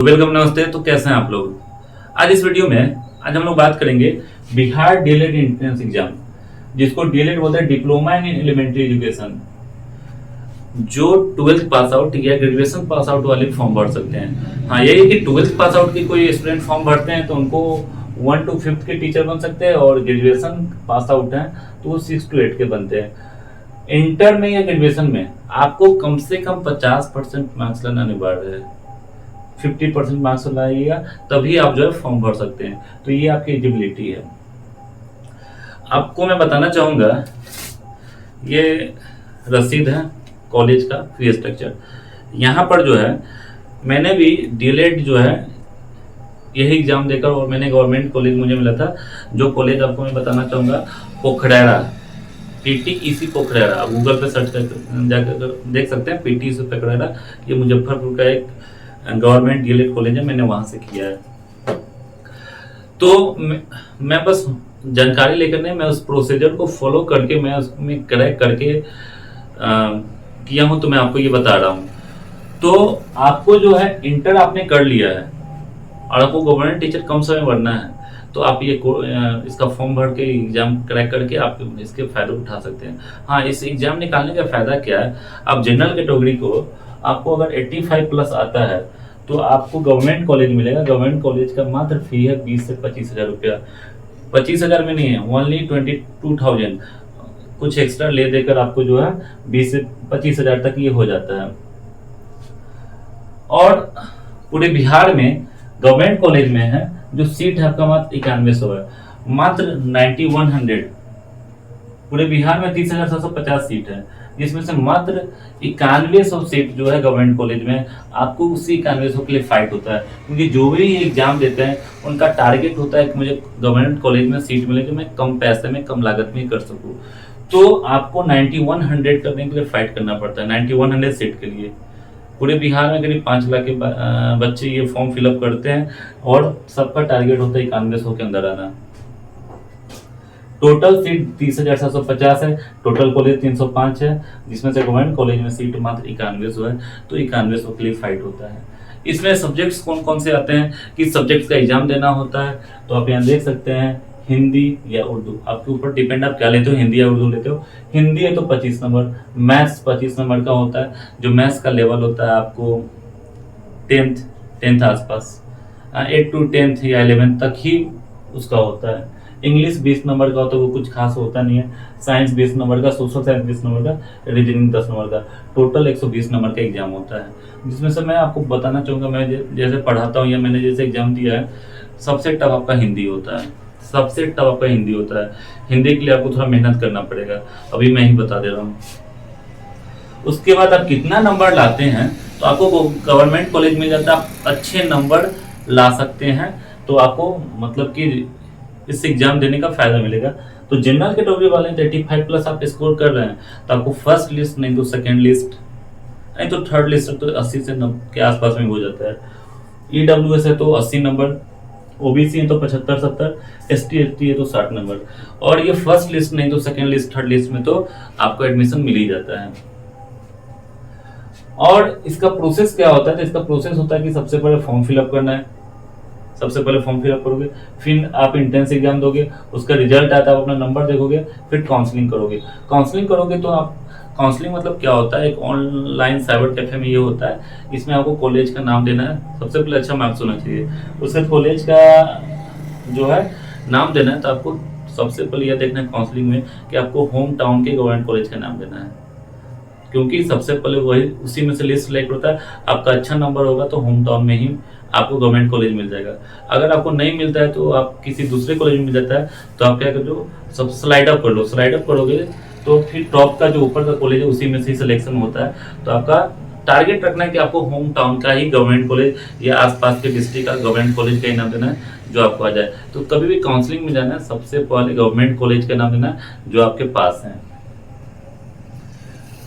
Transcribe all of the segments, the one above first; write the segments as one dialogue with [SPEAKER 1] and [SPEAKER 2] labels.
[SPEAKER 1] Welcome, नमस्ते। तो कैसे हैं आप लोग? आज इस वीडियो में आज हम लोग बात करेंगे बिहार डीएलएड एंट्रेंस एग्जाम, जिसको डीएलएड बोलते हैं, डिप्लोमा इन एलिमेंट्री एजुकेशन। जो 12th पास आउट या ग्रेजुएशन पास आउट वाले फॉर्म भर सकते हैं। हाँ, यही है कि 12th पास आउट की कोई स्टूडेंट फॉर्म भरते हैं तो उनको 1 to 5th के टीचर बन सकते हैं, और ग्रेजुएशन पास आउट हैं तो वो 6 to 8 के बनते हैं। इंटर में या ग्रेजुएशन में आपको कम से कम 50% मार्क्स लाना अनिवार्य है। 50% मार्क्स लाइएगा तभी आप जो है फॉर्म भर सकते हैं। तो ये आपकी एलिजिबिलिटी है। आपको मैं बताना चाहूँगा, ये रसीद है कॉलेज का फी स्ट्रक्चर। यहाँ पर जो है मैंने भी डीएलएड जो है यही एग्जाम देकर, और मैंने गवर्नमेंट कॉलेज मुझे मिला था। जो कॉलेज आपको मैं बताना चाहूँगा, पोखरेरा, पीटीईसी पोखरेरा। आप गूगल पे सर्च कर जाकर देख सकते हैं, पीटीईसी पोखरेरा। ये मुजफ्फरपुर का एक गवर्नमेंट डीएलएड कॉलेज है, मैंने वहां से किया है। तो मैं बस जानकारी लेकर नहीं, मैं उस प्रोसीजर को फॉलो करके, मैं उसमें क्रैक करके किया हूं, तो मैं आपको ये बता रहा हूं। तो आपको जो है इंटर आपने कर लिया है और आपको गवर्नमेंट टीचर कम समय बनना है, तो आप ये इसका फॉर्म भर के एग्जाम क्रैक करके आप इसके फायदे उठा सकते हैं। हाँ, इस एग्जाम निकालने का फायदा क्या है, आप जनरल कैटेगरी को आपको अगर 85 प्लस आता है तो आपको गवर्नमेंट कॉलेज मिलेगा। गवर्नमेंट कॉलेज का मात्र फी है 20 से 25 हज़ार रुपया। 25 हज़ार में नहीं है, ओनली 22,000। कुछ एक्स्ट्रा ले देकर आपको जो है 20 से 25 हज़ार तक ये हो जाता है। और पूरे बिहार में गवर्नमेंट कॉलेज में है जो सीट है आपका मात्र 9100 है, मात्र 9100। पूरे बिहार में 30,750 सीट है, जिसमें से मात्र 9100 सीट जो है गवर्नमेंट कॉलेज में। आपको उसी 9100 के लिए फाइट होता है, क्योंकि जो भी एग्जाम देते हैं उनका टारगेट होता है कि मुझे गवर्नमेंट कॉलेज में सीट मिले जो मैं कम पैसे में कम लागत में कर सकूं। तो आपको 9100 करने के लिए फाइट करना पड़ता है, 9100 सीट के लिए। पूरे बिहार में करीब 5 लाख के बच्चे ये फॉर्म फिलअप करते हैं, और सबका टारगेट होता है 9100 के अंदर आना। टोटल सीट 30,750 है, टोटल कॉलेज 305 है, जिसमें से गवर्नमेंट कॉलेज में सीट मात्र 9100 है। तो 9100 के लिए फाइट होता है। इसमें सब्जेक्ट्स कौन कौन से आते हैं, किस सब्जेक्ट्स का एग्जाम देना होता है, तो आप यहाँ देख सकते हैं, हिंदी या उर्दू, आपके ऊपर डिपेंड, आप क्या लेते हो, हिंदी या उर्दू लेते हो। हिंदी है तो 25 नंबर, मैथ्स 25 नंबर का होता है। जो मैथ्स का लेवल होता है आपको 10th आसपास, 8 to 10th या 11th तक ही उसका होता है। इंग्लिश 20 नंबर का होता है, वो कुछ खास होता नहीं है। साइंस 20 नंबर का, सोशल साइंस 20 नंबर का, रीजनिंग 10 नंबर का। टोटल 120 नंबर का एग्जाम होता है, जिसमें से मैं आपको बताना चाहूँगा, मैं जैसे पढ़ाता हूँ या मैंने जैसे एग्जाम दिया है, सबसे टफ आपका हिंदी होता है। सबसे टफ आपका हिंदी होता है। हिंदी के लिए आपको थोड़ा मेहनत करना पड़ेगा, अभी मैं ही बता दे रहा हूँ। उसके बाद आप कितना नंबर लाते हैं तो आपको गवर्नमेंट कॉलेज मिल जाता है, आप अच्छे नंबर ला सकते हैं तो आपको मतलब कि इस एग्जाम देने का फायदा मिलेगा। तो जनरल कैटेगरी वाले 35 प्लस आप स्कोर कर रहे हैं तो आपको फर्स्ट लिस्ट नहीं तो सेकंड लिस्ट नहीं तो थर्ड लिस्ट तो 80 से 90 के आसपास में हो जाता है। ईडब्ल्यूएस है तो 80 नंबर, ओबीसी है तो 75-70, एसटी है तो 60 नंबर। और ये फर्स्ट लिस्ट नहीं तो सेकंड लिस्ट थर्ड लिस्ट में तो आपको एडमिशन मिल ही जाता है। और इसका प्रोसेस क्या होता है, तो इसका प्रोसेस होता है कि सबसे पहले फॉर्म फिलअप करना है। सबसे पहले फॉर्म फिलअप करोगे, फिर आप एंट्रेंस एग्जाम दोगे, उसका रिजल्ट आता है, आप अपना नंबर देखोगे, फिर काउंसलिंग करोगे। काउंसलिंग करोगे तो आप, काउंसलिंग मतलब क्या होता है, एक ऑनलाइन साइबर कैफे में ये होता है। इसमें आपको कॉलेज का नाम देना है, सबसे पहले अच्छा मार्क्स होना चाहिए। उसके कॉलेज का जो है नाम देना है, तो आपको सबसे पहले यह देखना है काउंसलिंग में कि आपको होम टाउन के गवर्नमेंट कॉलेज का नाम देना है, क्योंकि सबसे पहले वही उसी में से लिस्ट सिलेक्ट होता है। आपका अच्छा नंबर होगा तो होम टाउन में ही आपको गवर्नमेंट कॉलेज मिल जाएगा। अगर आपको नहीं मिलता है तो आप किसी दूसरे कॉलेज में मिल जाता है, तो आप क्या करो, सब स्लाइड अप कर लो। स्लाइड अप करोगे तो फिर टॉप का जो ऊपर का कॉलेज है उसी में से सिलेक्शन होता है। तो आपका टारगेट रखना है कि आपको होम टाउन का ही गवर्नमेंट कॉलेज या आसपास के डिस्ट्रिक्ट का गवर्नमेंट कॉलेज का ही नाम देना है जो आपको आ जाए। तो कभी भी काउंसलिंग में जाना है, सबसे पहले गवर्नमेंट कॉलेज का नाम देना है जो आपके पास है।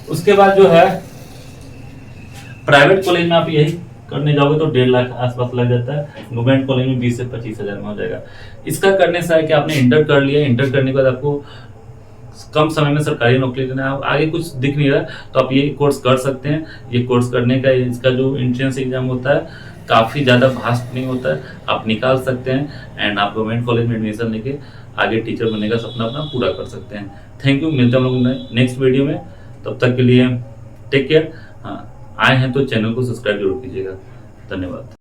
[SPEAKER 1] उसके बाद जो है प्राइवेट कॉलेज में आप यही करने जाओगे तो 1.5 लाख आसपास लग जाता है। गवर्नमेंट कॉलेज में 20 से 25 हज़ार में हो जाएगा। इसका करने से है कि आपने इंटर कर लिया, इंटर करने के बाद आपको कम समय में सरकारी नौकरी लेना है, आगे कुछ दिख नहीं रहा तो आप ये कोर्स कर सकते हैं। ये कोर्स करने का इसका जो एंट्रेंस एग्जाम होता है काफ़ी ज़्यादा भास्ट नहीं होता है, आप निकाल सकते हैं एंड आप गवर्नमेंट कॉलेज में एडमिशन लेके आगे टीचर बनने का सपना अपना पूरा कर सकते हैं। थैंक यू, मिलते हैं हम लोग नेक्स्ट वीडियो में। तब तक के लिए टेक केयर। हाँ, आए हैं तो चैनल को सब्सक्राइब जरूर कीजिएगा। धन्यवाद।